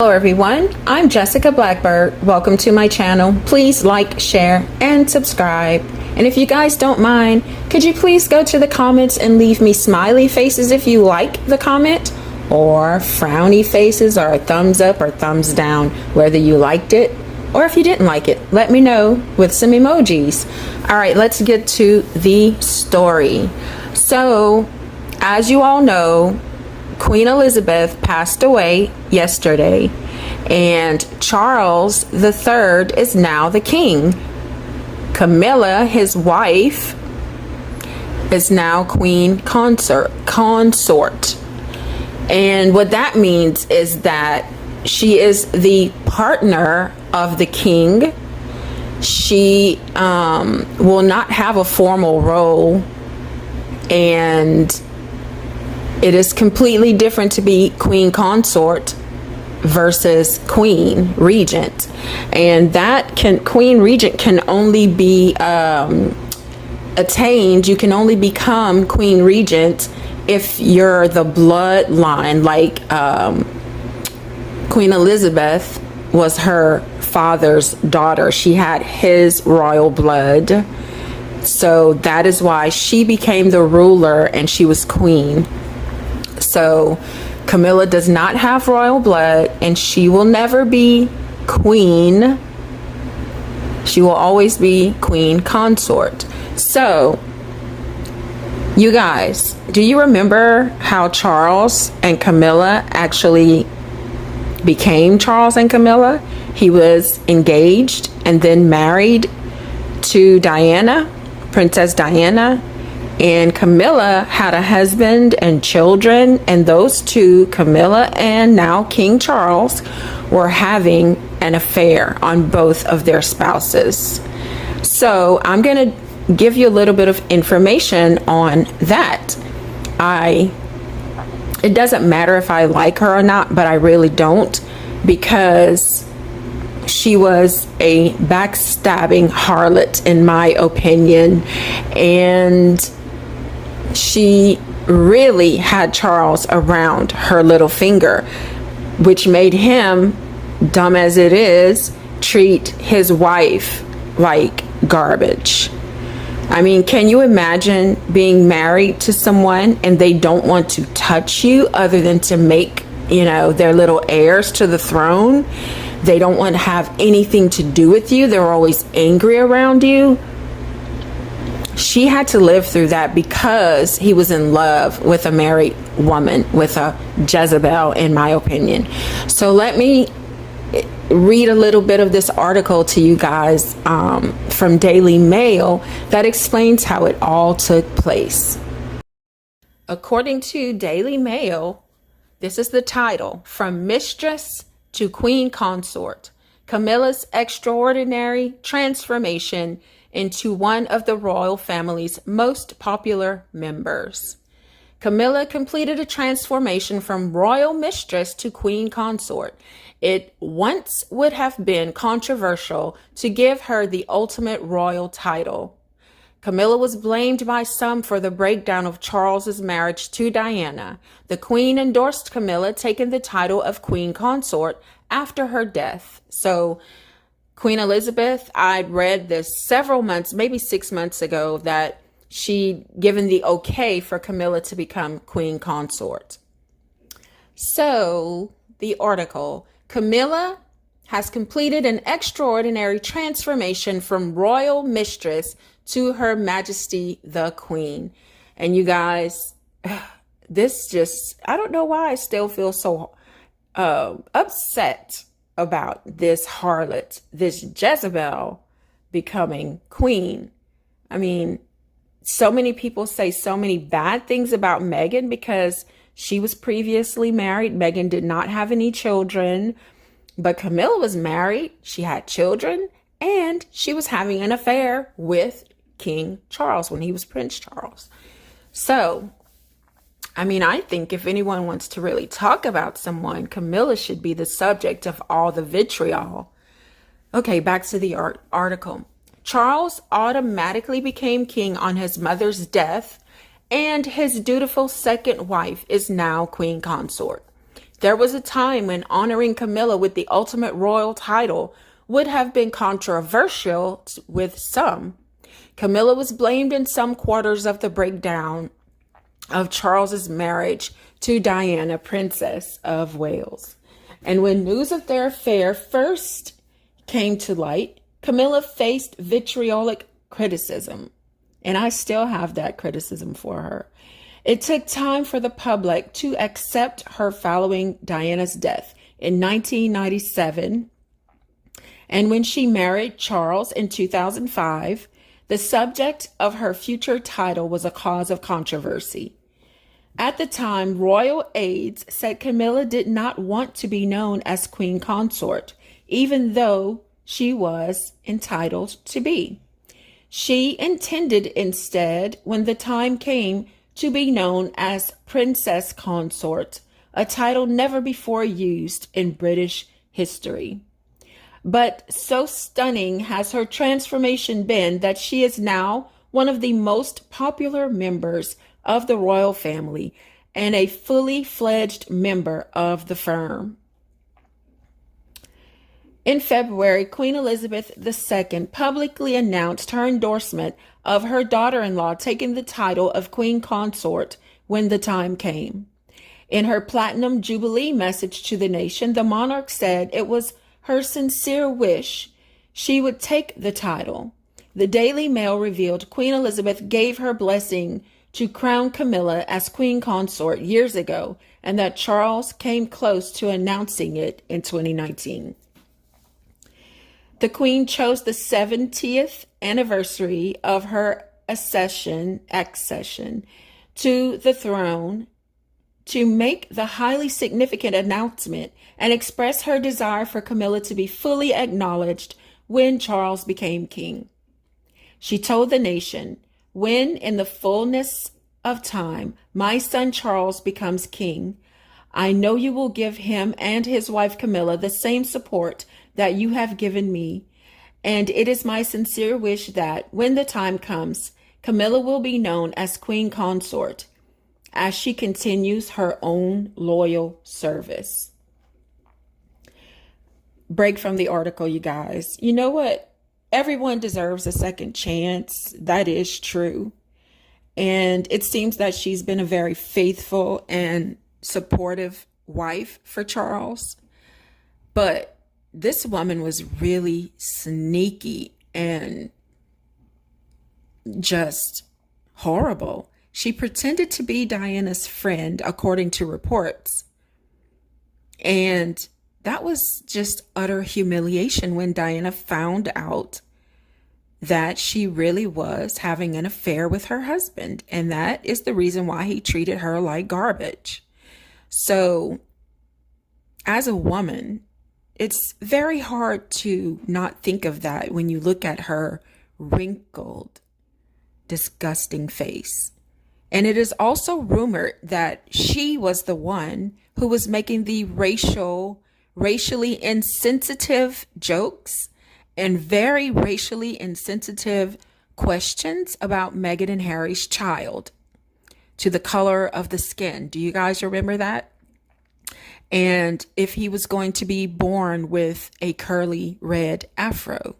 Hello everyone, I'm Jessica Blackbird. Welcome to my channel. Please like, share, and subscribe. And if you guys don't mind, could you please go to the comments and leave me smiley faces if you like the comment, or frowny faces, or a thumbs up or thumbs down, whether you liked it or if you didn't like it. Let me know with some emojis. All right, let's get to the story. So, as you all know, Queen Elizabeth passed away yesterday, and Charles III is now the king. Camilla, his wife, is now Queen Consort. And what that means is that she is the partner of the king. She will not have a formal role, and it is completely different to be Queen Consort versus Queen Regent. And Queen Regent can only be attained, you can only become Queen Regent if you're the bloodline, like Queen Elizabeth was her father's daughter. She had his royal blood. So that is why she became the ruler and she was queen. So Camilla does not have royal blood, and she will never be queen. She will always be Queen Consort. So, you guys, do you remember how Charles and Camilla actually became Charles and Camilla? He was engaged and then married to Diana, Princess Diana. And Camilla had a husband and children, and those two, Camilla and now King Charles, were having an affair on both of their spouses. So I'm going to give you a little bit of information on that. It doesn't matter if I like her or not, but I really don't, because she was a backstabbing harlot in my opinion, and she really had Charles around her little finger, which made him, dumb as it is, treat his wife like garbage. I mean, can you imagine being married to someone and they don't want to touch you other than to make, their little heirs to the throne? They don't want to have anything to do with you. They're always angry around you. She had to live through that because he was in love with a married woman, with a Jezebel, in my opinion. So let me read a little bit of this article to you guys from Daily Mail that explains how it all took place. According to Daily Mail, this is the title: From Mistress to Queen Consort, Camilla's Extraordinary Transformation into one of the royal family's most popular members. Camilla completed a transformation from royal mistress to queen consort. It once would have been controversial to give her the ultimate royal title. Camilla was blamed by some for the breakdown of Charles's marriage to Diana. The queen endorsed Camilla taking the title of queen consort after her death. So Queen Elizabeth, I'd read this several months, maybe 6 months ago, that she'd given the okay for Camilla to become queen consort. So, the article: Camilla has completed an extraordinary transformation from royal mistress to Her Majesty the Queen. And you guys, this just, I don't know why I still feel so upset about this harlot, this Jezebel, becoming queen. I mean, so many people say so many bad things about Meghan because she was previously married. Meghan did not have any children, but Camilla was married. She had children, and she was having an affair with King Charles when he was Prince Charles. So, I mean, I think if anyone wants to really talk about someone, Camilla should be the subject of all the vitriol. Okay, back to the article. Charles automatically became king on his mother's death, and his dutiful second wife is now queen consort. There was a time when honoring Camilla with the ultimate royal title would have been controversial with some. Camilla was blamed in some quarters of the breakdown of Charles's marriage to Diana, Princess of Wales. And when news of their affair first came to light, Camilla faced vitriolic criticism. And I still have that criticism for her. It took time for the public to accept her following Diana's death in 1997. And when she married Charles in 2005, the subject of her future title was a cause of controversy. At the time, royal aides said Camilla did not want to be known as Queen Consort, even though she was entitled to be. She intended instead, when the time came, to be known as Princess Consort, a title never before used in British history. But so stunning has her transformation been that she is now one of the most popular members of the royal family and a fully fledged member of the firm. In February, Queen Elizabeth II publicly announced her endorsement of her daughter-in-law taking the title of Queen Consort when the time came. In her Platinum Jubilee message to the nation, the monarch said it was her sincere wish she would take the title. The Daily Mail revealed Queen Elizabeth gave her blessing to crown Camilla as Queen Consort years ago, and that Charles came close to announcing it in 2019. The Queen chose the 70th anniversary of her accession to the throne to make the highly significant announcement and express her desire for Camilla to be fully acknowledged when Charles became king. She told the nation, "When in the fullness of time my son Charles becomes king, I know you will give him and his wife Camilla the same support that you have given me, and it is my sincere wish that, when the time comes, Camilla will be known as Queen Consort, as she continues her own loyal service." Break from the article, you guys. You know what? Everyone deserves a second chance. That is true. And it seems that she's been a very faithful and supportive wife for Charles. But this woman was really sneaky and just horrible. She pretended to be Diana's friend, according to reports. And that was just utter humiliation when Diana found out that she really was having an affair with her husband. And that is the reason why he treated her like garbage. So, as a woman, it's very hard to not think of that when you look at her wrinkled, disgusting face. And it is also rumored that she was the one who was making the racially insensitive jokes and very racially insensitive questions about Meghan and Harry's child to the color of the skin. Do you guys remember that? And if he was going to be born with a curly red afro.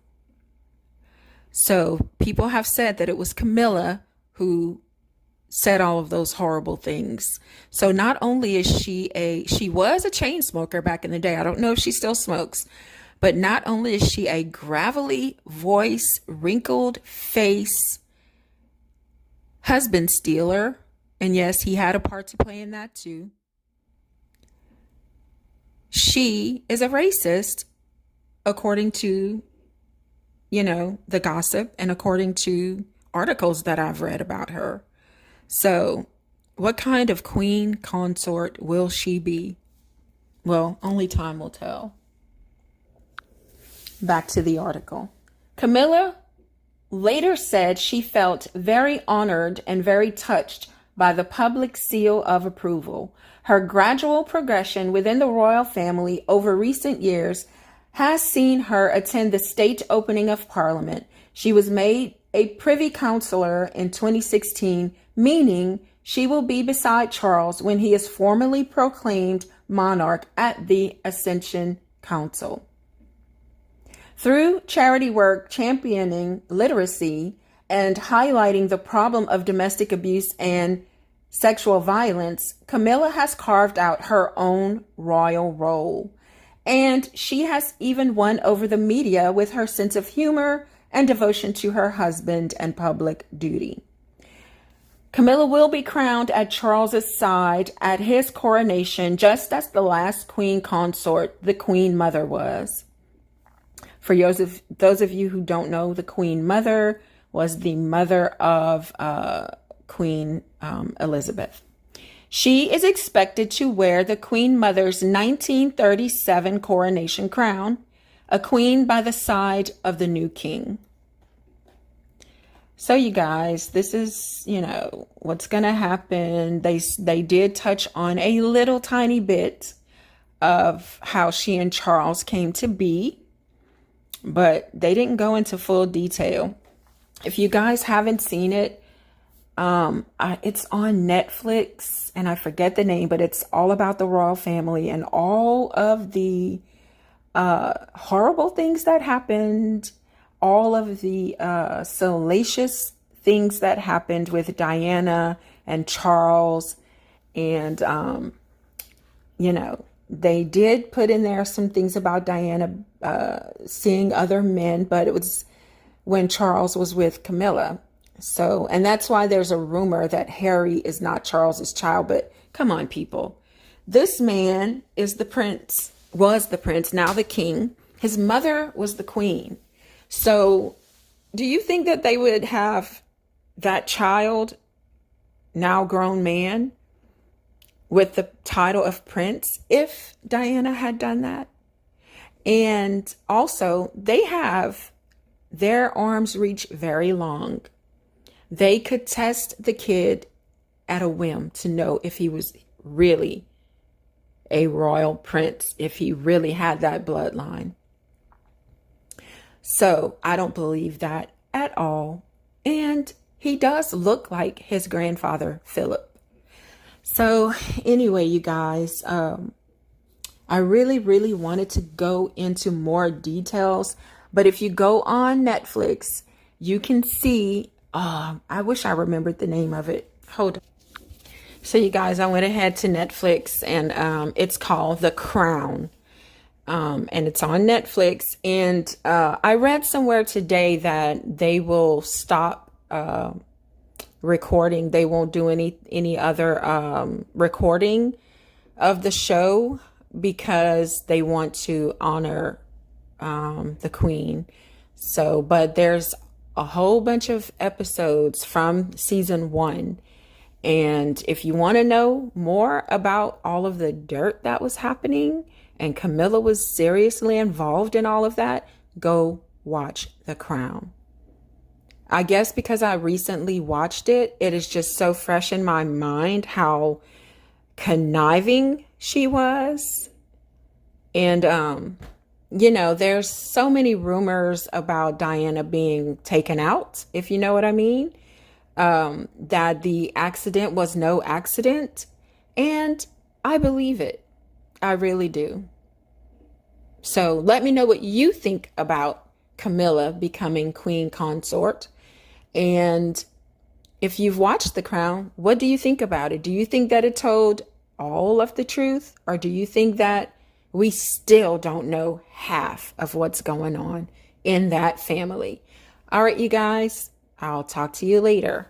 So people have said that it was Camilla who said all of those horrible things. So not only is she was a chain smoker back in the day. I don't know if she still smokes, but not only is she a gravelly voice, wrinkled face, husband stealer. And yes, he had a part to play in that too. She is a racist, according to, the gossip and according to articles that I've read about her. So what kind of queen consort will she be? Well, only time will tell. Back to the article. Camilla later said she felt very honored and very touched by the public seal of approval. Her gradual progression within the royal family over recent years has seen her attend the state opening of Parliament. She was made a Privy Councillor in 2016, meaning she will be beside Charles when he is formally proclaimed monarch at the Ascension Council. Through charity work championing literacy and highlighting the problem of domestic abuse and sexual violence, Camilla has carved out her own royal role. And she has even won over the media with her sense of humor and devotion to her husband and public duty. Camilla will be crowned at Charles's side at his coronation, just as the last queen consort, the Queen Mother, was. For those of you who don't know, the Queen Mother was the mother of Queen Elizabeth. She is expected to wear the Queen Mother's 1937 coronation crown, a queen by the side of the new king. So you guys, this is, what's going to happen. They did touch on a little tiny bit of how she and Charles came to be, but they didn't go into full detail. If you guys haven't seen it, it's on Netflix, and I forget the name, but it's all about the royal family and all of the horrible things that happened, all of the salacious things that happened with Diana and Charles. And, they did put in there some things about Diana seeing other men, but it was when Charles was with Camilla. So, and that's why there's a rumor that Harry is not Charles's child. But come on, people. This man is the prince, was the prince, now the king. His mother was the queen. So do you think that they would have that child, now grown man, with the title of prince if Diana had done that? And also, they have their arms reach very long. They could test the kid at a whim to know if he was really a royal prince, if he really had that bloodline. So I don't believe that at all. And he does look like his grandfather, Philip. So anyway, you guys, I really, really wanted to go into more details. But if you go on Netflix, you can see, I wish I remembered the name of it. Hold on. So you guys, I went ahead to Netflix, and it's called The Crown. And it's on Netflix. And I read somewhere today that they will stop recording. They won't do any other recording of the show because they want to honor the Queen. So, but there's a whole bunch of episodes from season 1. And if you want to know more about all of the dirt that was happening, and Camilla was seriously involved in all of that, go watch The Crown. I guess because I recently watched it, it is just so fresh in my mind how conniving she was. And, there's so many rumors about Diana being taken out, if you know what I mean. That the accident was no accident. And I believe it. I really do. So let me know what you think about Camilla becoming queen consort. And if you've watched The Crown, what do you think about it? Do you think that it told all of the truth? Or do you think that we still don't know half of what's going on in that family? All right, you guys, I'll talk to you later.